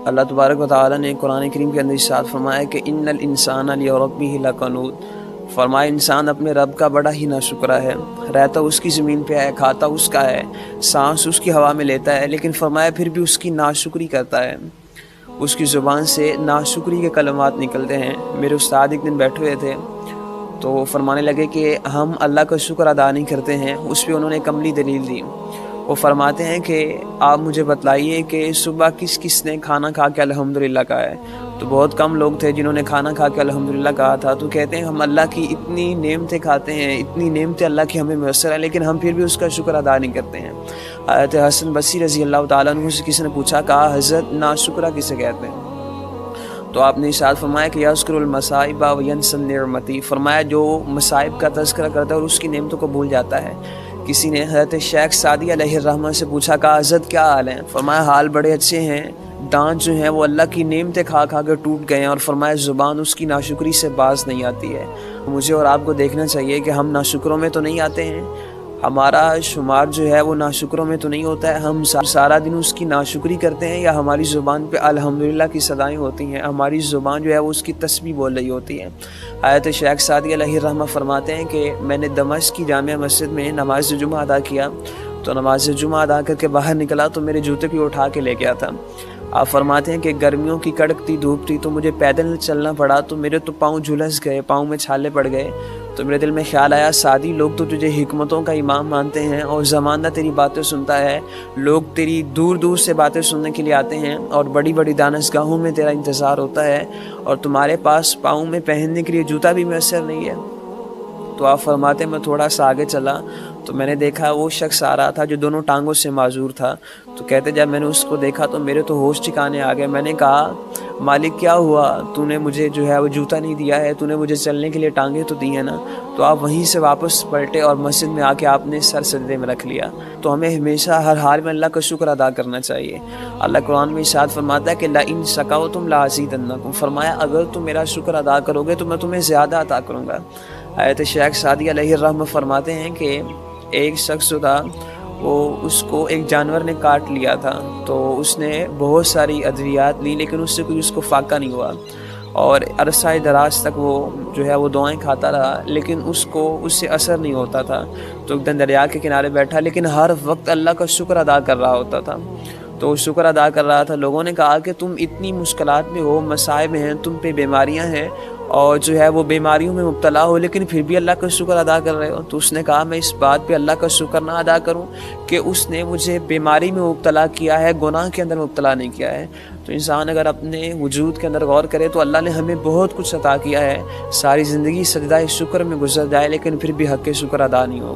اللہ تبارک و تعالیٰ نے قرآن کریم کے اندر ارشاد فرمایا کہ ان الانسان لربہ لکنود، فرمایا انسان اپنے رب کا بڑا ہی ناشکرا ہے، رہتا اس کی زمین پہ ہے، کھاتا اس کا ہے، سانس اس کی ہوا میں لیتا ہے، لیکن فرمایا پھر بھی اس کی ناشکری کرتا ہے، اس کی زبان سے ناشکری کے کلمات نکلتے ہیں۔ میرے استاد ایک دن بیٹھے ہوئے تھے تو فرمانے لگے کہ ہم اللہ کا شکر ادا نہیں کرتے ہیں۔ اس پہ انہوں نے ایک عملی دلیل دی۔ وہ فرماتے ہیں کہ آپ مجھے بتلائیے کہ صبح کس کس نے کھانا کھا کے الحمدللہ کہا ہے؟ تو بہت کم لوگ تھے جنہوں نے کھانا کھا کے الحمدللہ کہا تھا۔ تو کہتے ہیں ہم اللہ کی اتنی نعمتیں کھاتے ہیں، اتنی نعمتیں اللہ کی ہمیں میسر ہے، لیکن ہم پھر بھی اس کا شکر ادا نہیں کرتے ہیں۔ حضرت حسن بصری رضی اللہ تعالیٰ عنہ سے کسی نے پوچھا، کہا حضرت ناشکرہ کسے کہتے ہیں؟ تو آپ نے ارشاد فرمایا کہ یذکر المصائب وینسی النعمتی، فرمایا جو مصائب کا تذکرہ کرتا ہے اور اس کی نعمتوں کو بھول جاتا ہے۔ کسی نے حضرت شیخ سعدی علیہ الرحمہ سے پوچھا، کہا حضرت کیا حال ہے؟ فرمایا حال بڑے اچھے ہیں، دانت جو ہیں وہ اللہ کی نعمتیں کھا کھا کے ٹوٹ گئے ہیں، اور فرمایا زبان اس کی ناشکری سے باز نہیں آتی ہے۔ مجھے اور آپ کو دیکھنا چاہیے کہ ہم ناشکروں میں تو نہیں آتے ہیں، ہمارا شمار جو ہے وہ ناشکروں میں تو نہیں ہوتا ہے، ہم سارا دن اس کی ناشکری کرتے ہیں، یا ہماری زبان پہ الحمدللہ کی صدائیں ہوتی ہیں، ہماری زبان جو ہے وہ اس کی تسبیح بول رہی ہوتی ہے۔ حضرت شیخ سعدی علیہ الرحمہ فرماتے ہیں کہ میں نے دمشق کی جامع مسجد میں نماز جمعہ ادا کیا، تو نماز جمعہ ادا کر کے باہر نکلا تو میرے جوتے کو اٹھا کے لے گیا تھا۔ آپ فرماتے ہیں کہ گرمیوں کی کڑکتی دھوپ تھی تو مجھے پیدل چلنا پڑا، تو میرے تو پاؤں جھلس گئے، پاؤں میں چھالے پڑ گئے۔ تو میرے دل میں خیال آیا، سعدی لوگ تو تجھے حکمتوں کا امام مانتے ہیں اور زمانہ تیری باتیں سنتا ہے، لوگ تیری دور دور سے باتیں سننے کے لیے آتے ہیں اور بڑی بڑی دانشگاہوں میں تیرا انتظار ہوتا ہے، اور تمہارے پاس پاؤں میں پہننے کے لیے جوتا بھی میسر نہیں ہے۔ تو آپ فرماتے ہیں میں تھوڑا سا آگے چلا تو میں نے دیکھا وہ شخص آ رہا تھا جو دونوں ٹانگوں سے معذور تھا۔ تو کہتے جب میں نے اس کو دیکھا تو میرے تو ہوش ٹھکانے آ گئے۔ میں نے کہا مالک کیا ہوا، تو نے مجھے جو ہے وہ جوتا نہیں دیا ہے، تو نے مجھے چلنے کے لیے ٹانگیں تو دی ہیں نا؟ تو آپ وہیں سے واپس پلٹے اور مسجد میں آ کے آپ نے سر سجدے میں رکھ لیا۔ تو ہمیں ہمیشہ ہر حال میں اللہ کا شکر ادا کرنا چاہیے۔ اللہ قرآن میں ارشاد فرماتا ہے کہ لئن شکرتم لازیدنکم، فرمایا اگر تم میرا شکر ادا کرو گے تو میں تمہیں زیادہ عطا کروں گا۔ حضرت شیخ سعدی علیہ الرحمہ فرماتے ہیں کہ ایک شخص جو تھا وہ اس کو ایک جانور نے کاٹ لیا تھا، تو اس نے بہت ساری ادویات لی لیکن اس سے کوئی اس کو فاقہ نہیں ہوا، اور عرصہ دراز تک وہ جو ہے وہ دعائیں کھاتا رہا لیکن اس کو اس سے اثر نہیں ہوتا تھا۔ تو ایک دن دریا کے کنارے بیٹھا لیکن ہر وقت اللہ کا شکر ادا کر رہا ہوتا تھا۔ تو وہ شکر ادا کر رہا تھا، لوگوں نے کہا کہ تم اتنی مشکلات میں ہو، مصائب ہیں، تم پہ بیماریاں ہیں اور جو ہے وہ بیماریوں میں مبتلا ہو، لیکن پھر بھی اللہ کا شکر ادا کر رہے ہو۔ تو اس نے کہا میں اس بات پہ اللہ کا شکر نہ ادا کروں کہ اس نے مجھے بیماری میں مبتلا کیا ہے، گناہ کے اندر مبتلا نہیں کیا ہے۔ تو انسان اگر اپنے وجود کے اندر غور کرے تو اللہ نے ہمیں بہت کچھ عطا کیا ہے، ساری زندگی سجدہ شکر میں گزر جائے لیکن پھر بھی حق شکر ادا نہیں ہوگا۔